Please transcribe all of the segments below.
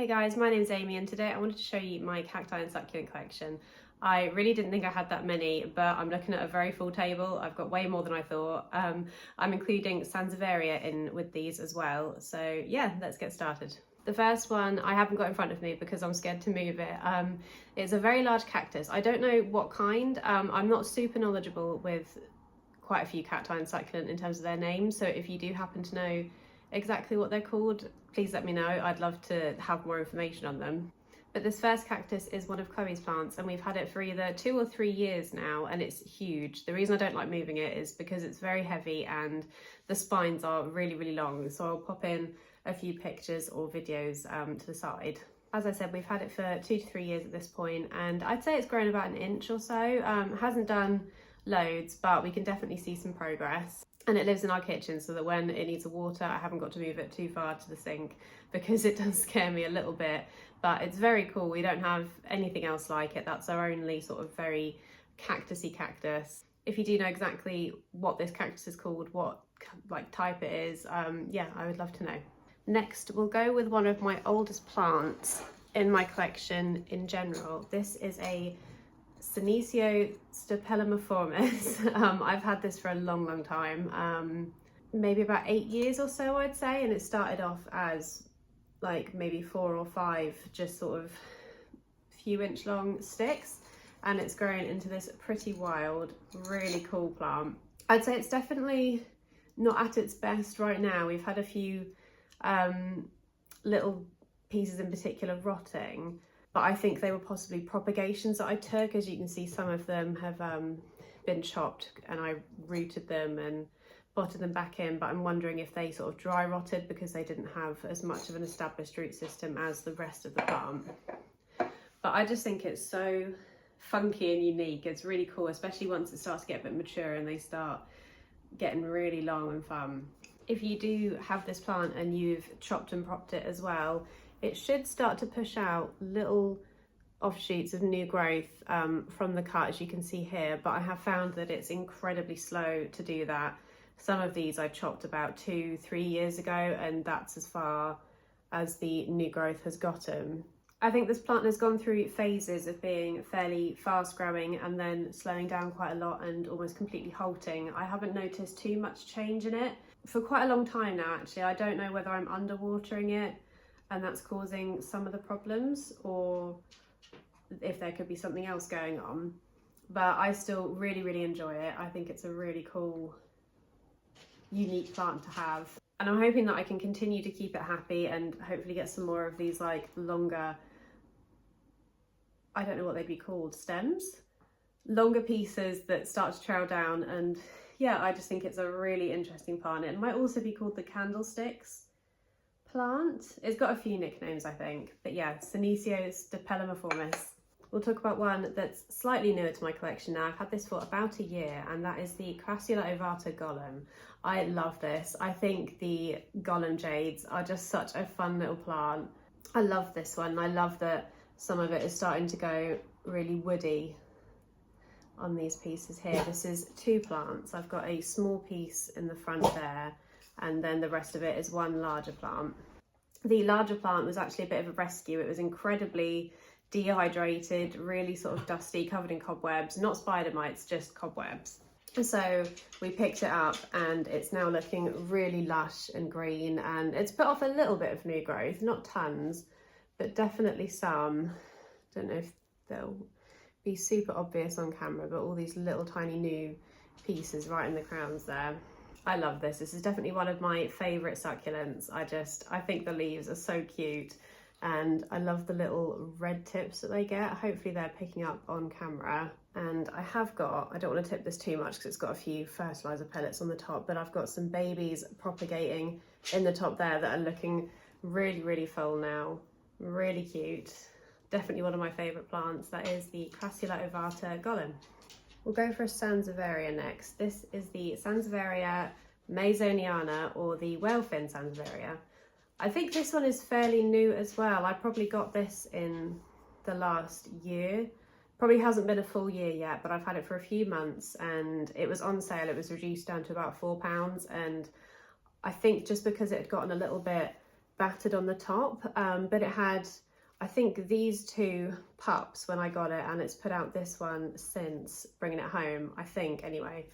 Hey guys, my name's Amy and today I wanted to show you my cacti and succulent collection. I really didn't think I had that many, but I'm looking at a very full table. I've got way more than I thought. I'm including Sansevieria in with these as well. So yeah, let's get started. The first one I haven't got in front of me because I'm scared to move it. It's a very large cactus. I don't know what kind. I'm not super knowledgeable with quite a few cacti and succulent in terms of their names. So if you do happen to know exactly what they're called, please let me know. I'd love to have more information on them. But this first cactus is one of Chloe's plants and we've had it for either 2 or 3 years now and it's huge. The reason I don't like moving it is because it's very heavy and the spines are really long. So I'll pop in a few pictures or videos to the side. As I said, we've had it for 2 to 3 years at this point and I'd say it's grown about an inch or so. Hasn't done loads, but we can definitely see some progress. And it lives in our kitchen so that when it needs water, I haven't got to move it too far to the sink because it does scare me a little bit, but it's very cool. We don't have anything else like it. That's our only sort of very cactusy cactus. If you do know exactly what this cactus is called, what like type it is, yeah, I would love to know. Next, we'll go with one of my oldest plants in my collection in general. This is a Stapelia. I've had this for a long time, maybe about 8 years or so I'd say, and it started off as like maybe 4 or 5 just sort of few inch long sticks, and it's grown into this pretty wild, really cool plant. I'd say it's definitely not at its best right now. We've had a few little pieces in particular rotting, but I think they were possibly propagations that I took. As you can see, some of them have been chopped and I rooted them and potted them back in, but I'm wondering if they sort of dry rotted because they didn't have as much of an established root system as the rest of the plant. But I just think it's so funky and unique. It's really cool, especially once it starts to get a bit mature and they start getting really long and fun. If you do have this plant and you've chopped and propped it as well, it should start to push out little offshoots of new growth from the cut, as you can see here, but I have found that it's incredibly slow to do that. Some of these I chopped about 2-3 years ago and that's as far as the new growth has gotten. I think this plant has gone through phases of being fairly fast growing and then slowing down quite a lot and almost completely halting. I haven't noticed too much change in it for quite a long time now actually. I don't know whether I'm underwatering it and that's causing some of the problems, or if there could be something else going on, but I still really enjoy it. I think it's a really cool, unique plant to have, and I'm hoping that I can continue to keep it happy and hopefully get some more of these like longer, I don't know what they'd be called, stems? Longer pieces that start to trail down, and yeah, I just think it's a really interesting plant. It might also be called the candlesticks plant. It's got a few nicknames I think, but yeah, Stapelia. We'll talk about one that's slightly newer to my collection now. I've had this for about a year, and that is the Aloe Athia golem. I love this. I think the golem jades are just such a fun little plant. I love this one. I love that some of it is starting to go really woody on these pieces here. This is 2 plants. I've got a small piece in the front there, and then the rest of it is one larger plant. The larger plant was actually a bit of a rescue. It was incredibly dehydrated, really sort of dusty, covered in cobwebs, not spider mites, just cobwebs. So we picked it up and it's now looking really lush and green, and it's put off a little bit of new growth, not tons, but definitely some. Don't know if they'll be super obvious on camera, but all these little tiny new pieces right in the crowns there. I love this. This is definitely one of my favourite succulents. I think the leaves are so cute, and I love the little red tips that they get. Hopefully they're picking up on camera. And I don't want to tip this too much because it's got a few fertiliser pellets on the top, but I've got some babies propagating in the top there that are looking really full now. Really cute. Definitely one of my favourite plants. That is the Aloe Athia golem. We'll go for a Sansevieria next. This is the Sansevieria masoniana, or the whalefin Sansevieria. I think this one is fairly new as well. I probably got this in the last year. Probably hasn't been a full year yet, but I've had it for a few months and it was on sale. It was reduced down to about £4, and I think just because it had gotten a little bit battered on the top, but it had, I think, these two pups when I got it, and it's put out this one since bringing it home, I think, anyway.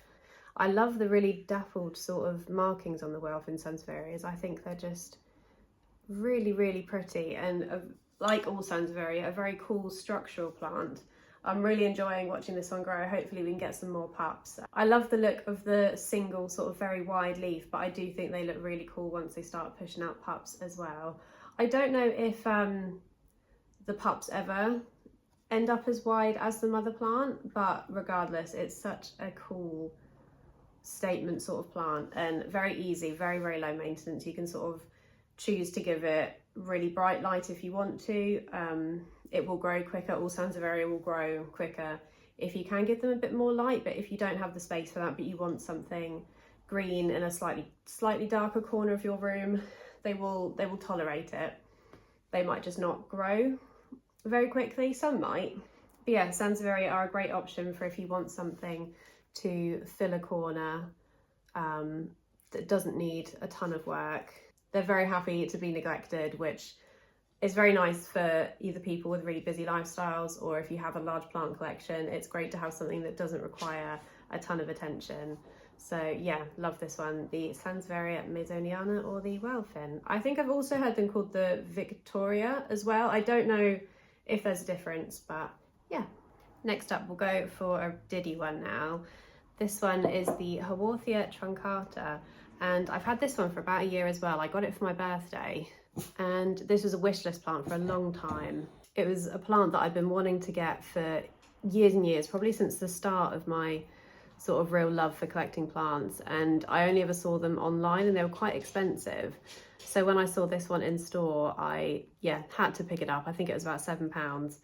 I love the really dappled sort of markings on the Welfin Sansevieria. I think they're just really, really pretty, and like all Sansevieria, a very cool structural plant. I'm really enjoying watching this one grow. Hopefully we can get some more pups. I love the look of the single sort of very wide leaf, but I do think they look really cool once they start pushing out pups as well. I don't know if the pups ever end up as wide as the mother plant, but regardless, it's such a cool statement sort of plant, and very easy, very, very low maintenance. You can sort of choose to give it really bright light if you want to. It will grow quicker. All Sansevieria will grow quicker if you can give them a bit more light, but if you don't have the space for that, but you want something green in a slightly darker corner of your room, they will tolerate it. They might just not grow very quickly. Some might. But yeah, Sansevieria are a great option for if you want something to fill a corner that doesn't need a ton of work. They're very happy to be neglected, which is very nice for either people with really busy lifestyles, or if you have a large plant collection, it's great to have something that doesn't require a ton of attention. So yeah, love this one, the Sansevieria Masoniana, or the Welfin. I think I've also heard them called the Victoria as well. I don't know if there's a difference, but yeah. Next up, we'll go for a diddy one now. This one is the Haworthia Truncata, and I've had this one for about a year as well. I got it for my birthday, and this was a wish list plant for a long time. It was a plant that I've been wanting to get for years and years, probably since the start of my sort of real love for collecting plants, and I only ever saw them online, and they were quite expensive. So when I saw this one in store, I had to pick it up. I think it was about £7.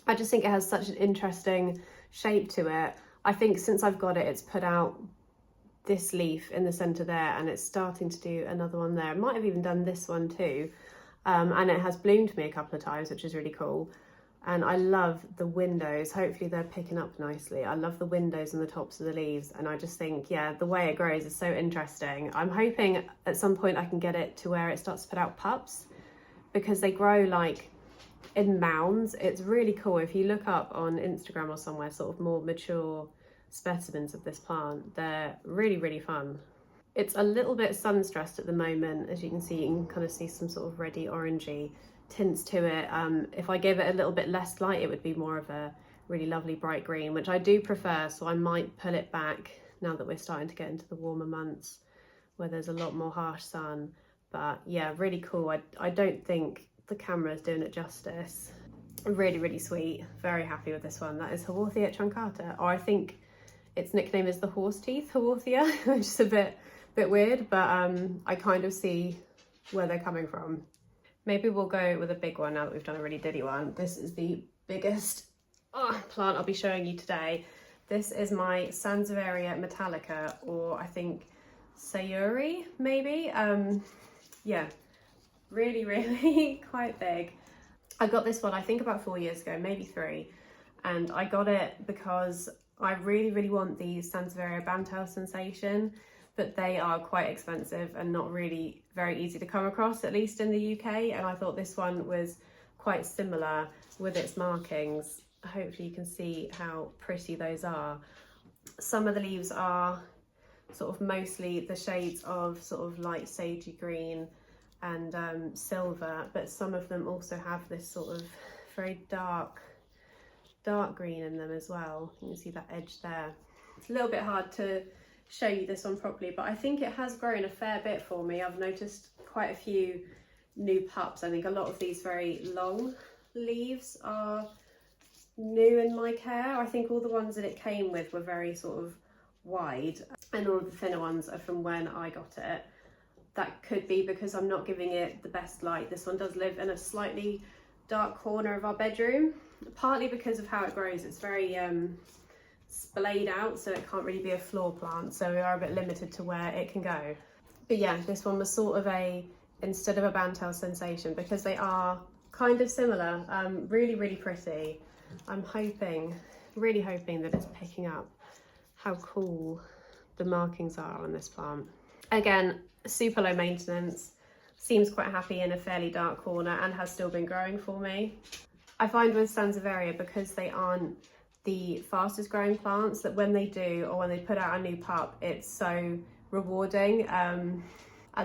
I just think it has such an interesting shape to it. I think since I've got it, it's put out this leaf in the centre there, and it's starting to do another one there. It might have even done this one too. And it has bloomed me a couple of times, which is really cool. And I love the windows. Hopefully they're picking up nicely. I love the windows and the tops of the leaves. And I just think, yeah, the way it grows is so interesting. I'm hoping at some point I can get it to where it starts to put out pups, because they grow like in mounds. It's really cool. If you look up on Instagram or somewhere sort of more mature specimens of this plant, they're really, really fun. It's a little bit sun stressed at the moment. As you can see, you can kind of see some sort of reddy orangey tints to it. If I gave it a little bit less light, it would be more of a really lovely bright green, which I do prefer, so I might pull it back now that we're starting to get into the warmer months where there's a lot more harsh sun. But yeah, really cool. I don't think the camera is doing it justice. Really, really sweet. Very happy with this one. That is Haworthia Truncata, or I think its nickname is the horse teeth Haworthia, which is a bit weird, but I kind of see where they're coming from. Maybe we'll go with a big one now that we've done a really diddy one. This is the biggest plant I'll be showing you today. This is my Sansevieria Metallica, or I think Sayuri, maybe. Yeah, really, really quite big. I got this one, I think about 4 years ago, maybe 3. And I got it because I really, really want the Sansevieria Bantel Sensation, but they are quite expensive and not really very easy to come across, at least in the UK. And I thought this one was quite similar with its markings. Hopefully you can see how pretty those are. Some of the leaves are sort of mostly the shades of sort of light sagey green and silver, but some of them also have this sort of very dark green in them as well. You can see that edge there. It's a little bit hard to show you this one properly, but I think it has grown a fair bit for me. I've noticed quite a few new pups. I think a lot of these very long leaves are new in my care. I think all the ones that it came with were very sort of wide, and all of the thinner ones are from when I got it. That could be because I'm not giving it the best light. This one does live in a slightly dark corner of our bedroom, partly because of how it grows. It's very splayed out, so it can't really be a floor plant, so we are a bit limited to where it can go. But yeah, this one was sort of instead of a Bantel Sensation, because they are kind of similar. Really, really pretty. I'm really hoping that it's picking up how cool the markings are on this plant. Again, super low maintenance, seems quite happy in a fairly dark corner and has still been growing for me. I find with Sansevieria, because they aren't the fastest growing plants, that when they do, or when they put out a new pup, it's so rewarding. And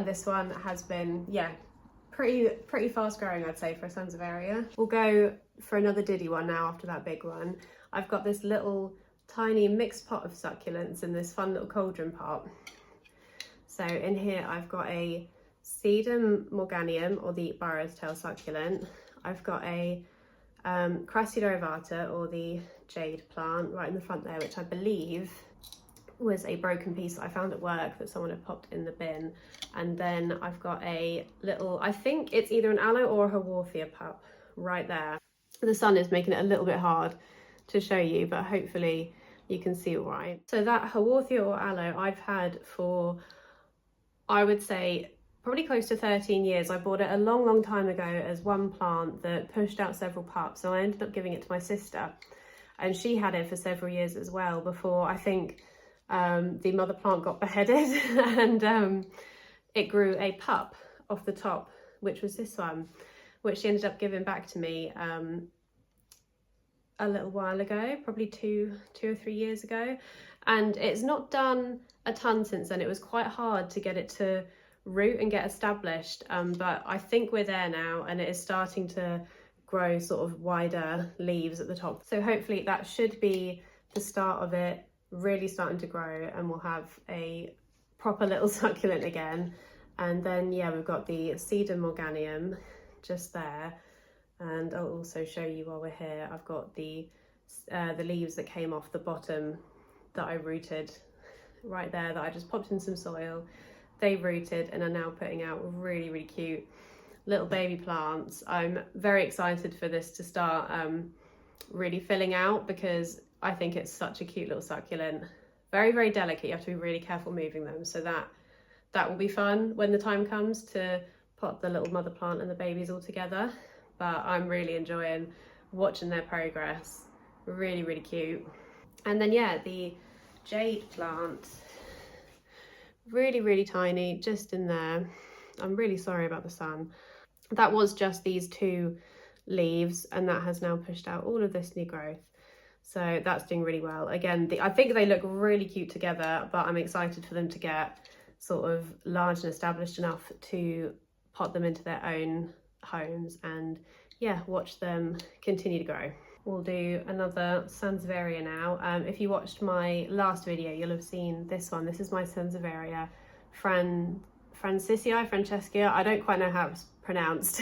this one has been, yeah, pretty fast growing, I'd say, for a Sansevieria. We'll go for another diddy one now after that big one. I've got this little tiny mixed pot of succulents in this fun little cauldron pot. So in here I've got a Sedum Morium, or the burrow's tail succulent. I've got a Crassula ovata, or the jade plant, right in the front there, which I believe was a broken piece that I found at work that someone had popped in the bin. And then I've got a little, I think it's either an aloe or a Haworthia pup right there. The sun is making it a little bit hard to show you, but hopefully you can see all right. So that Haworthia or aloe I've had for, I would say, probably close to 13 years. I bought it a long time ago as one plant that pushed out several pups, and I ended up giving it to my sister, and she had it for several years as well before I think the mother plant got beheaded and it grew a pup off the top, which was this one, which she ended up giving back to me a little while ago, probably two or 3 years ago. And it's not done a ton since then. It was quite hard to get it to root and get established, but I think we're there now, and it is starting to grow sort of wider leaves at the top. So hopefully that should be the start of it really starting to grow, and we'll have a proper little succulent again. And then yeah, we've got the Sedum Morium just there, and I'll also show you while we're here. I've got the leaves that came off the bottom that I rooted right there, that I just popped in some soil. They rooted and are now putting out really cute little baby plants. I'm very excited for this to start really filling out, because I think it's such a cute little succulent. Very delicate. You have to be really careful moving them, so that will be fun when the time comes to pot the little mother plant and the babies all together. But I'm really enjoying watching their progress. Really cute. And then yeah, the jade plant, really tiny, just in there. I'm really sorry about the sun. That was just these 2 leaves, and that has now pushed out all of this new growth. So that's doing really well. Again, I think they look really cute together, but I'm excited for them to get sort of large and established enough to pot them into their own homes, and yeah, watch them continue to grow. We'll do another Sansevieria now. If you watched my last video, you'll have seen this one. This is my Sansevieria Francescia. I don't quite know how it's pronounced,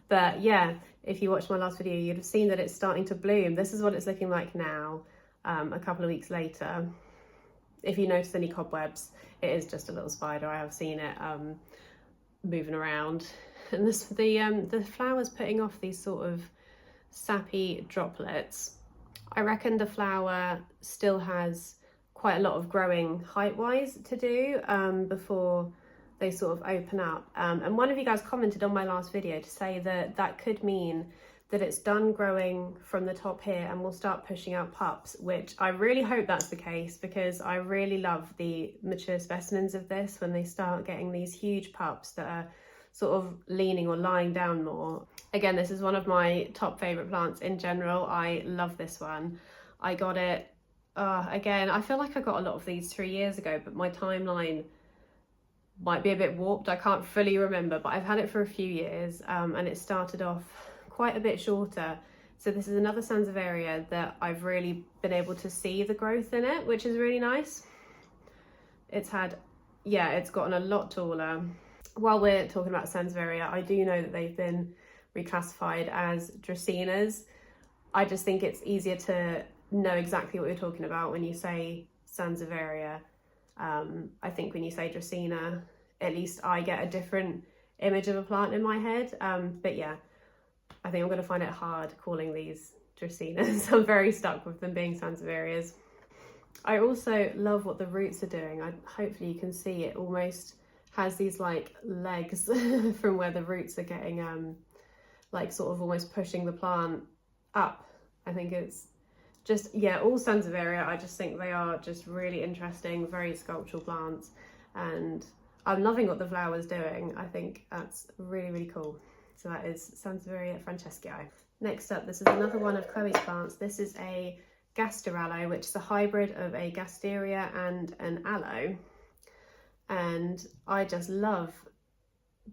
but yeah, if you watched my last video, you'd have seen that it's starting to bloom. This is what it's looking like now, a couple of weeks later. If you notice any cobwebs, it is just a little spider. I have seen it moving around. And the flower's putting off these sort of sappy droplets. I reckon the flower still has quite a lot of growing height-wise to do before they sort of open up. And one of you guys commented on my last video to say that that could mean that it's done growing from the top here and will start pushing out pups, which I really hope that's the case, because I really love the mature specimens of this when they start getting these huge pups that are sort of leaning or lying down more. Again, this is one of my top favourite plants in general. I love this one. I got it, again, I feel like I got a lot of these 3 years ago, but my timeline might be a bit warped. I can't fully remember, but I've had it for a few years, and it started off quite a bit shorter. So this is another Sansevieria that I've really been able to see the growth in it, which is really nice. It's had, yeah, it's gotten a lot taller. While we're talking about Sansevieria, I do know that they've been reclassified as Dracaenas. I just think it's easier to know exactly what you're talking about when you say Sansevieria. I think when you say Dracaena, at least I get a different image of a plant in my head. But yeah, I think I'm going to find it hard calling these Dracaenas. I'm very stuck with them being Sansevierias. I also love what the roots are doing. Hopefully you can see it almost has these like legs from where the roots are getting like sort of almost pushing the plant up. I think it's just, yeah, all Sansevieria, I just think they are just really interesting, very sculptural plants, and I'm loving what the flower's doing. I think that's really, really cool. So that is Sansia Franches. Next up, this is another one of Chloe's plants. This is a Gter Alo, which is a hybrid of a Gasteria and an aloe. And I just love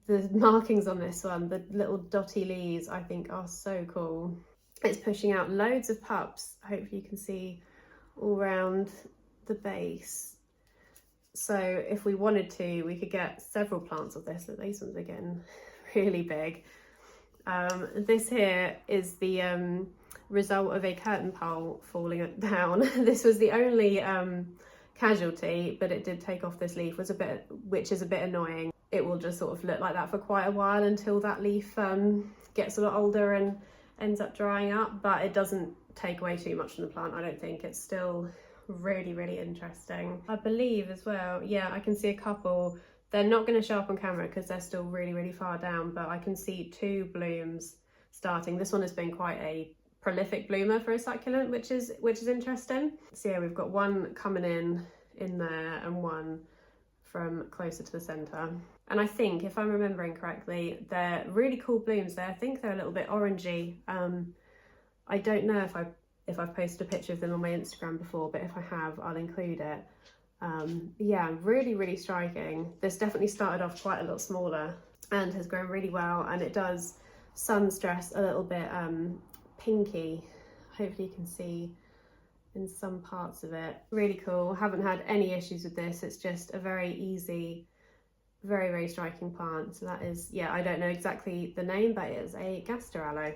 the markings on this one. The little dotty leaves I think are so cool. It's pushing out loads of pups. Hopefully you can see all around the base. So if we wanted to, we could get several plants of this. Look, these ones are getting really big. This here is the result of a curtain pole falling down. This was the only casualty, but it did take off this leaf, which is a bit annoying. It will just sort of look like that for quite a while until that leaf gets a lot older and ends up drying up, but it doesn't take away too much from the plant, I don't think. It's still really, really interesting. I believe as well, yeah, I can see a couple. They're not going to show up on camera because they're still really, really far down, but I can see 2 blooms starting. This one has been quite a prolific bloomer for a succulent, which is interesting. So yeah, we've got one coming in there and one from closer to the centre. And I think, if I'm remembering correctly, they're really cool blooms there. I think they're a little bit orangey. I don't know if I've posted a picture of them on my Instagram before, but if I have, I'll include it. Yeah, really, really striking. This definitely started off quite a lot smaller and has grown really well, and it does sun stress a little bit pinky. Hopefully you can see in some parts of it. Really cool. Haven't had any issues with this. It's just a very easy, very, very striking plant. So that is, yeah, I don't know exactly the name, but it is a Gter Alo.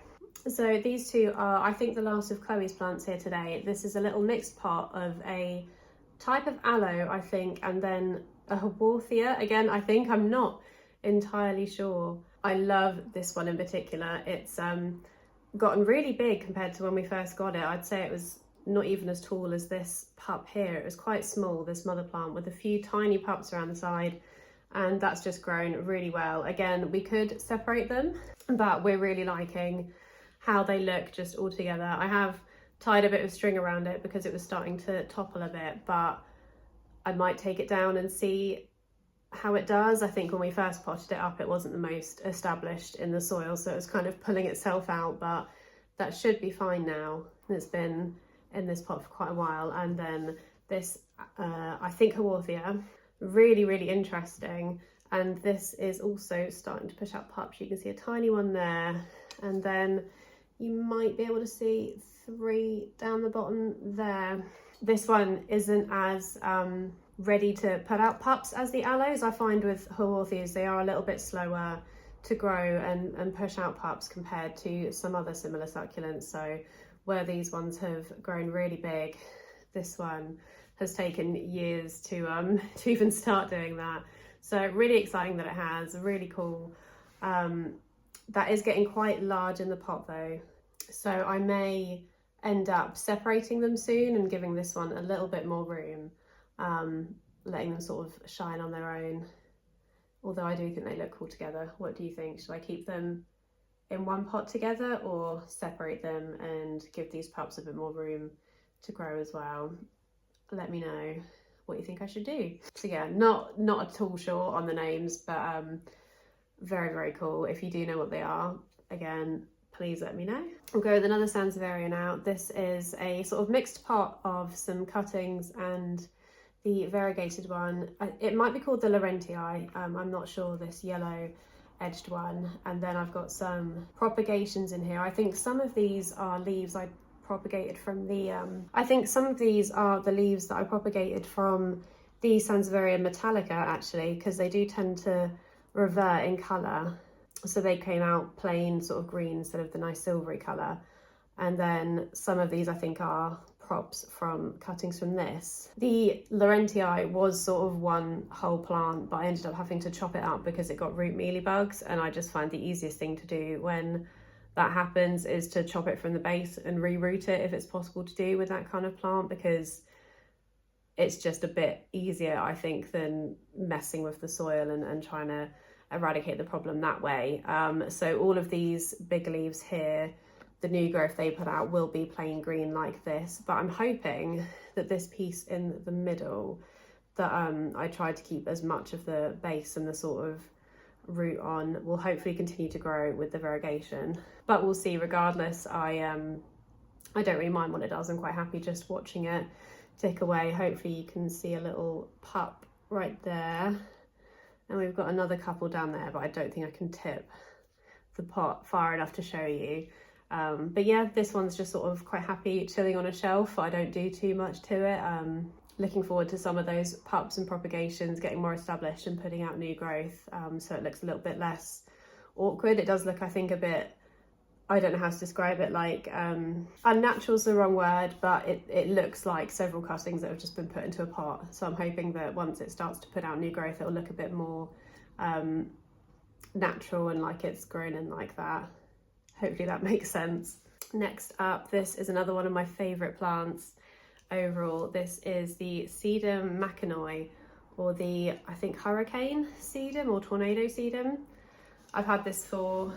So these two are, I think, the last of Chloe's plants here today. This is a little mixed pot of a type of aloe, I think, and then a Haworthia. Again, I think, I'm not entirely sure. I love this one in particular. It's gotten really big compared to when we first got it. I'd say it was not even as tall as this pup here. It was quite small, this mother plant, with a few tiny pups around the side, and that's just grown really well. Again, we could separate them, but we're really liking how they look just all together. I have tied a bit of string around it because it was starting to topple a bit, but I might take it down and see how it does. I think when we first potted it up, it wasn't the most established in the soil, so it was kind of pulling itself out, but that should be fine now. It's been in this pot for quite a while. And then this, I think Haworthia, really, really interesting. And this is also starting to push out pups. You can see a tiny one there, and then you might be able to see 3 down the bottom there. This one isn't as ready to put out pups as the aloes. I find with Haworthias, they are a little bit slower to grow and push out pups compared to some other similar succulents. So where these ones have grown really big, this one has taken years to even start doing that. So really exciting that it has, really cool. That is getting quite large in the pot though, so I may end up separating them soon and giving this one a little bit more room, letting them sort of shine on their own. Although I do think they look cool together. What do you think? Should I keep them in one pot together or separate them and give these pups a bit more room to grow as well? Let me know what you think I should do. So yeah, not at all sure on the names, but very, very cool. If you do know what they are, again, please let me know. We'll go with another Sansevieria now. This is a sort of mixed pot of some cuttings and the variegated one. It might be called the Lorenti Eey. I'm not sure, this yellow edged one. And then I've got some propagations in here. I think some of these are leaves I propagated from the I think some of these are the leaves that I propagated from the Sansia Metallica, actually, because they do tend to revert in colour. So they came out plain sort of green instead of the nice silvery colour. And then some of these I think are props from cuttings from this. The Lorenti Eey was sort of one whole plant, but I ended up having to chop it up because it got root mealybugs, and I just find the easiest thing to do when that happens is to chop it from the base and reroot it if it's possible to do with that kind of plant, because it's just a bit easier, I think, than messing with the soil and trying to eradicate the problem that way. So all of these big leaves here, the new growth they put out, will be plain green like this, but I'm hoping that this piece in the middle that I tried to keep as much of the base and the sort of root on will hopefully continue to grow with the variegation, but we'll see. Regardless, I don't really mind what it does. I'm quite happy just watching it tick away. Hopefully you can see a little pup right there, and we've got another couple down there, but I don't think I can tip the pot far enough to show you. But yeah, this one's just sort of quite happy chilling on a shelf. I don't do too much to it. Looking forward to some of those pups and propagations getting more established and putting out new growth, so it looks a little bit less awkward. It does look, I think, a bit, I don't know how to describe it, like unnatural is the wrong word, but it looks like several cuttings that have just been put into a pot. So I'm hoping that once it starts to put out new growth, it'll look a bit more natural and like it's grown in like that. Hopefully that makes sense. Next up, this is another one of my favourite plants overall. This is the Sedum Mao, or the, I think, hurricane sedum or tornado sedum. I've had this for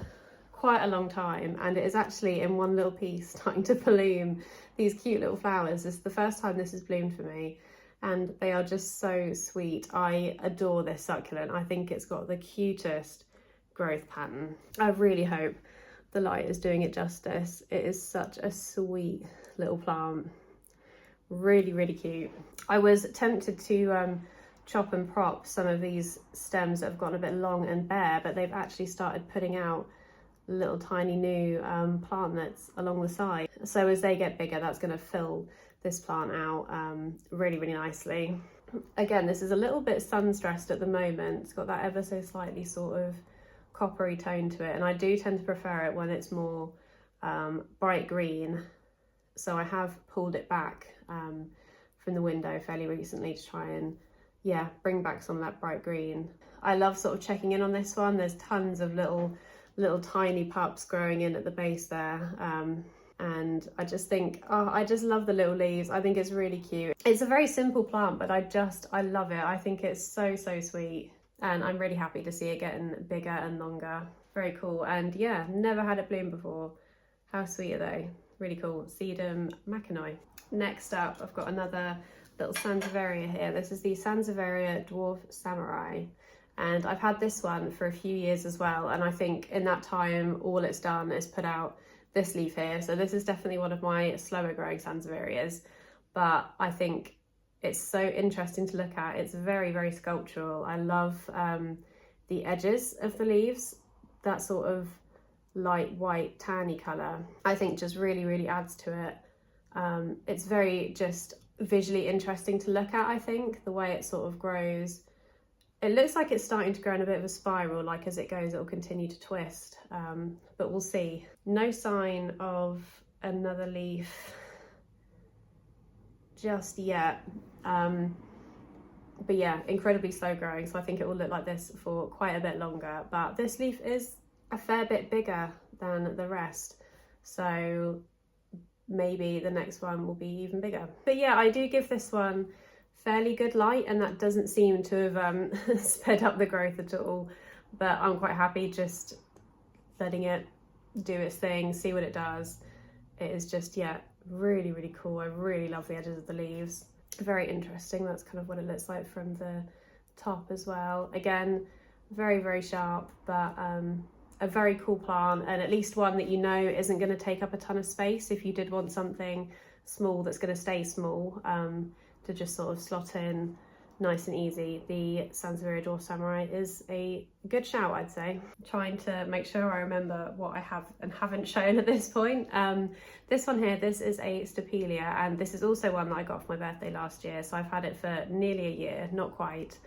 quite a long time, and it is actually in one little piece starting to bloom these cute little flowers. This is the first time this has bloomed for me, and they are just so sweet. I adore this succulent. I think it's got the cutest growth pattern. I really hope the light is doing it justice. It is such a sweet little plant. Really, really cute. I was tempted to chop and prop some of these stems that have gotten a bit long and bare, but they've actually started putting out little tiny new plantlets along the side. So as they get bigger, that's going to fill this plant out really, really nicely. Again, this is a little bit sun stressed at the moment. It's got that ever so slightly sort of coppery tone to it, and I do tend to prefer it when it's more bright green. So I have pulled it back from the window fairly recently to try and, yeah, bring back some of that bright green. I love sort of checking in on this one. There's tons of little tiny pups growing in at the base there, and I just think, oh, I just love the little leaves. I think it's really cute. It's a very simple plant, but I love it. I think it's so sweet, and I'm really happy to see it getting bigger and longer. Very cool. And yeah, never had it bloom before. How sweet are they? Really cool. Sedum Mao. Next up, I've got another little Sansevieria here. This is the Sansevieria Dwarf Samurai, and I've had this one for a few years as well, and I think in that time all it's done is put out this leaf here. So this is definitely one of my slower growing Sansevierias, but I think it's so interesting to look at. It's very sculptural. I love the edges of the leaves, that sort of light white tanny colour. I think just really adds to it. It's very just visually interesting to look at. I think the way it sort of grows, it looks like it's starting to grow in a bit of a spiral, like as it goes it'll continue to twist, but we'll see. No sign of another leaf just yet, but yeah, incredibly slow growing, so I think it will look like this for quite a bit longer. But this leaf is a fair bit bigger than the rest, so maybe the next one will be even bigger. But yeah, I do give this one fairly good light, and that doesn't seem to have sped up the growth at all, but I'm quite happy just letting it do its thing, see what it does. It is just, yeah, really cool. I really love the edges of the leaves. Very interesting. That's kind of what it looks like from the top as well. Again, very sharp, but a very cool plant, and at least one that you know isn't going to take up a ton of space if you did want something small that's going to stay small, to just sort of slot in nice and easy. The Sansevieria Dwarf Samurai is a good shout, I'd say. Trying to make sure I remember what I have and haven't shown at this point. This one here, this is a Stapelia, and this is also one that I got for my birthday last year, so I've had it for nearly a year, not quite,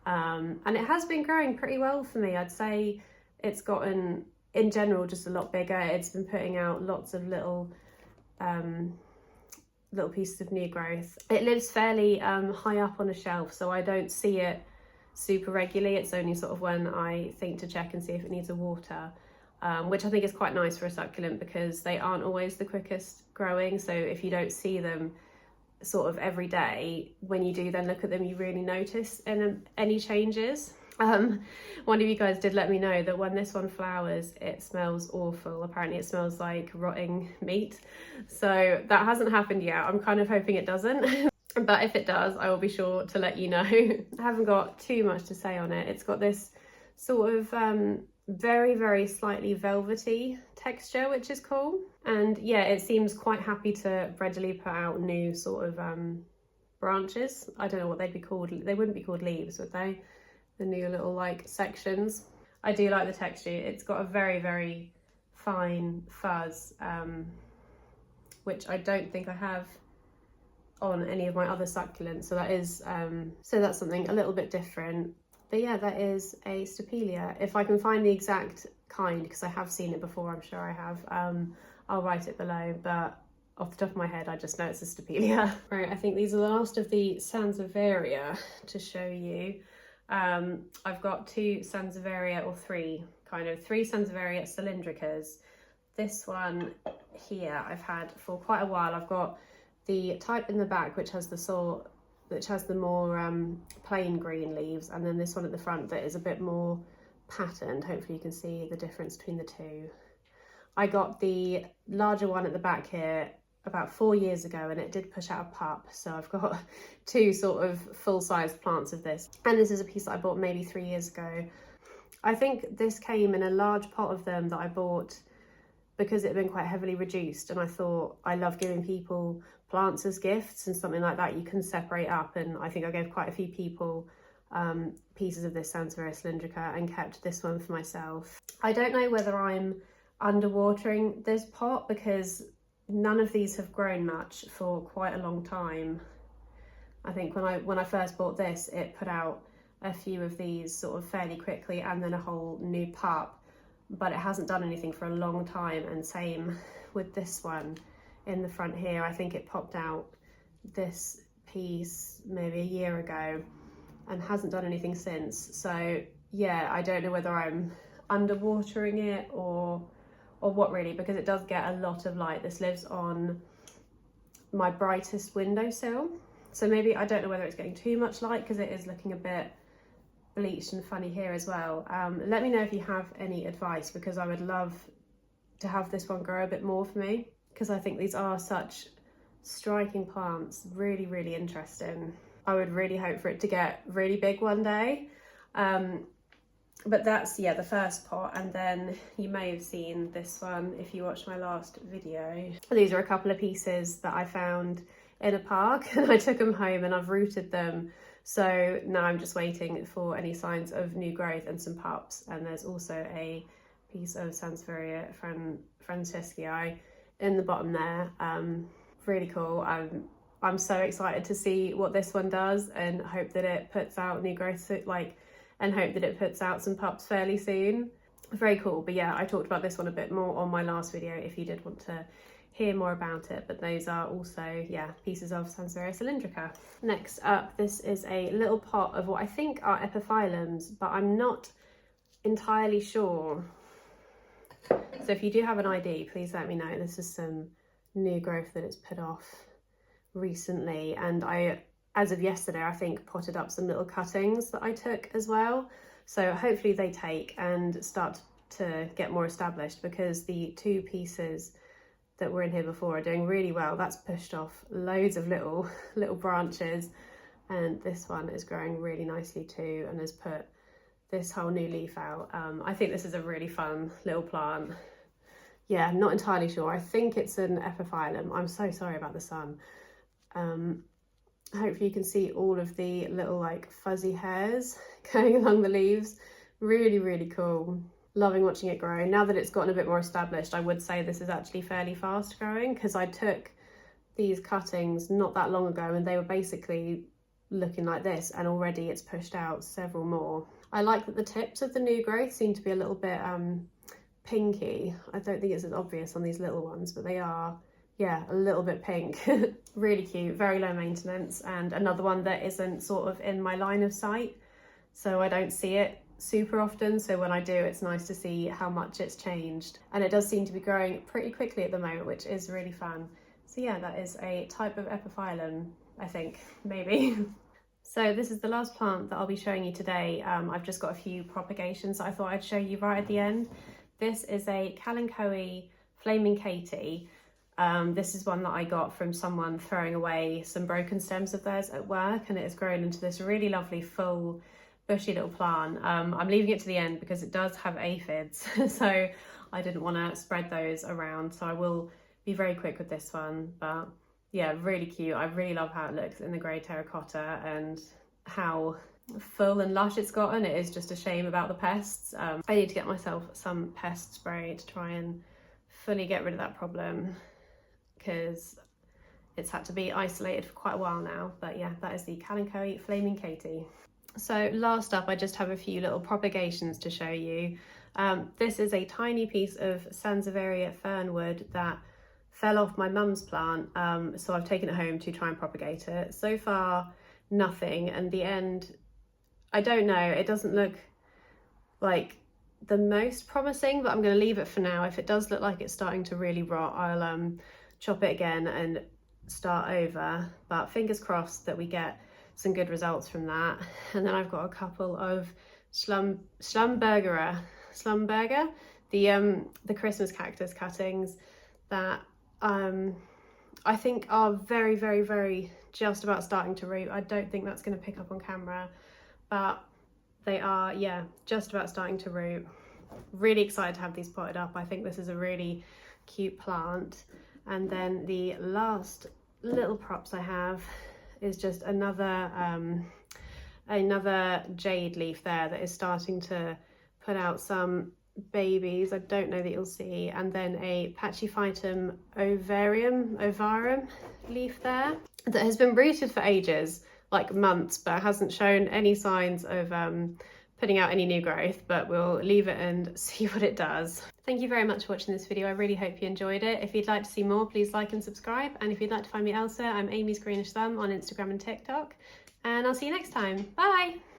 and it has been growing pretty well for me. I'd say it's gotten, in general, just a lot bigger. It's been putting out lots of little pieces of new growth. It lives fairly high up on a shelf, so I don't see it super regularly. It's only sort of when I think to check and see if it needs a water, which I think is quite nice for a succulent because they aren't always the quickest growing. So if you don't see them sort of every day, when you do then look at them, you really notice any changes. One of you guys did let me know that when this one flowers, it smells awful. Apparently it smells like rotting meat. So that hasn't happened yet. I'm kind of hoping it doesn't. but if it does, I will be sure to let you know. I haven't got too much to say on it. It's got this sort of very, very slightly velvety texture, which is cool. And yeah, it seems quite happy to readily put out new sort of branches. I don't know what they'd be called. They wouldn't be called leaves, would they? The new little like sections. I do like the texture. It's got a very, very fine fuzz, which I don't think I have on any of my other succulents. So that is, so that's something a little bit different. But yeah, that is a Stapelia. If I can find the exact kind, because I have seen it before, I'm sure I have, I'll write it below, but off the top of my head, I just know it's a Stapelia. Right, I think these are the last of the Sansevieria to show you. I've got two Sansevieria, or three Sansevieria cylindricas. This one here I've had for quite a while. I've got the type in the back, which has the more plain green leaves, and then this one at the front that is a bit more patterned. Hopefully you can see the difference between the two. I got the larger one at the back here about 4 years ago, and it did push out a pup, so I've got two sort of full-sized plants of this. And this is a piece that I bought maybe 3 years ago. I think this came in a large pot of them that I bought because it had been quite heavily reduced, and I thought I love giving people plants as gifts, and something like that you can separate up, and I think I gave quite a few people pieces of this Sansevieria cylindrica and kept this one for myself. I don't know whether I'm underwatering this pot because none of these have grown much for quite a long time. I think when I first bought this, it put out a few of these sort of fairly quickly and then a whole new pup, but it hasn't done anything for a long time. And same with this one in the front here. I think it popped out this piece maybe a year ago and hasn't done anything since. So yeah, I don't know whether I'm underwatering it or what really, because it does get a lot of light. This lives on my brightest windowsill, so maybe I don't know whether it's getting too much light because it is looking a bit bleached and funny here as well. Let me know if you have any advice, because I would love to have this one grow a bit more for me, because I think these are such striking plants. Really, really interesting. I would really hope for it to get really big one day. But that's, yeah, the first pot. And then you may have seen this one if you watched my last video. These are a couple of pieces that I found in a park and I took them home and I've rooted them. So now I'm just waiting for any signs of new growth and some pups. And there's also a piece of Sansevieria Franches in the bottom there. Really cool. I'm so excited to see what this one does and hope that it puts out new growth, and hope that it puts out some pups fairly soon. Very cool. But yeah, I talked about this one a bit more on my last video if you did want to hear more about it. But those are also, yeah, pieces of Sansevieria cylindrica. Next up, this is a little pot of what I think are epiphyllums, but I'm not entirely sure. So if you do have an ID, please let me know. This is some new growth that it's put off recently, and I, as of yesterday, I think potted up some little cuttings that I took as well. So hopefully they take and start to get more established, because the two pieces that were in here before are doing really well. That's pushed off loads of little branches, and this one is growing really nicely too and has put this whole new leaf out. I think this is a really fun little plant. Yeah, not entirely sure. I think it's an epiphyllum. I'm so sorry about the sun. Hopefully you can see all of the little like fuzzy hairs going along the leaves. Really, really cool. Loving watching it grow. Now that it's gotten a bit more established, I would say this is actually fairly fast growing, because I took these cuttings not that long ago and they were basically looking like this, and already it's pushed out several more. I like that the tips of the new growth seem to be a little bit pinky. I don't think it's as obvious on these little ones, but they are, yeah, a little bit pink. Really cute, very low maintenance, and another one that isn't sort of in my line of sight, so I don't see it super often. So when I do, it's nice to see how much it's changed, and it does seem to be growing pretty quickly at the moment, which is really fun. So yeah, that is a type of epiphyllum, I think, maybe. So this is the last plant that I'll be showing you today. I've just got a few propagations that I thought I'd show you right at the end. This is a Kenko Flaming Katy. This is one that I got from someone throwing away some broken stems of theirs at work, and it has grown into this really lovely full bushy little plant. I'm leaving it to the end because it does have aphids, so I didn't want to spread those around, so I will be very quick with this one. But yeah, really cute. I really love how it looks in the grey terracotta and how full and lush it's gotten. It is just a shame about the pests. I need to get myself some pest spray to try and fully get rid of that problem, because it's had to be isolated for quite a while now. But yeah, that is the Calico Flaming Katy. So last up, I just have a few little propagations to show you. This is a tiny piece of Sansevieria fernwood that fell off my mum's plant, so I've taken it home to try and propagate it. So far, nothing, and the end, I don't know, it doesn't look like the most promising, but I'm going to leave it for now. If it does look like it's starting to really rot, I'll chop it again and start over, but fingers crossed that we get some good results from that. And then I've got a couple of Schlumberger, the Christmas cactus cuttings that I think are very, very, very just about starting to root. I don't think that's going to pick up on camera, but they are, yeah, just about starting to root. Really excited to have these potted up. I think this is a really cute plant. And then the last little props I have is just another jade leaf there that is starting to put out some babies. I don't know that you'll see. And then a Pachyphytum ovarum leaf there that has been rooted for ages, like months, but hasn't shown any signs of putting out any new growth, but we'll leave it and see what it does. Thank you very much for watching this video. I really hope you enjoyed it. If you'd like to see more, please like and subscribe. And if you'd like to find me elsewhere, I'm Amy's Greenish Thumb on Instagram and TikTok. And I'll see you next time. Bye!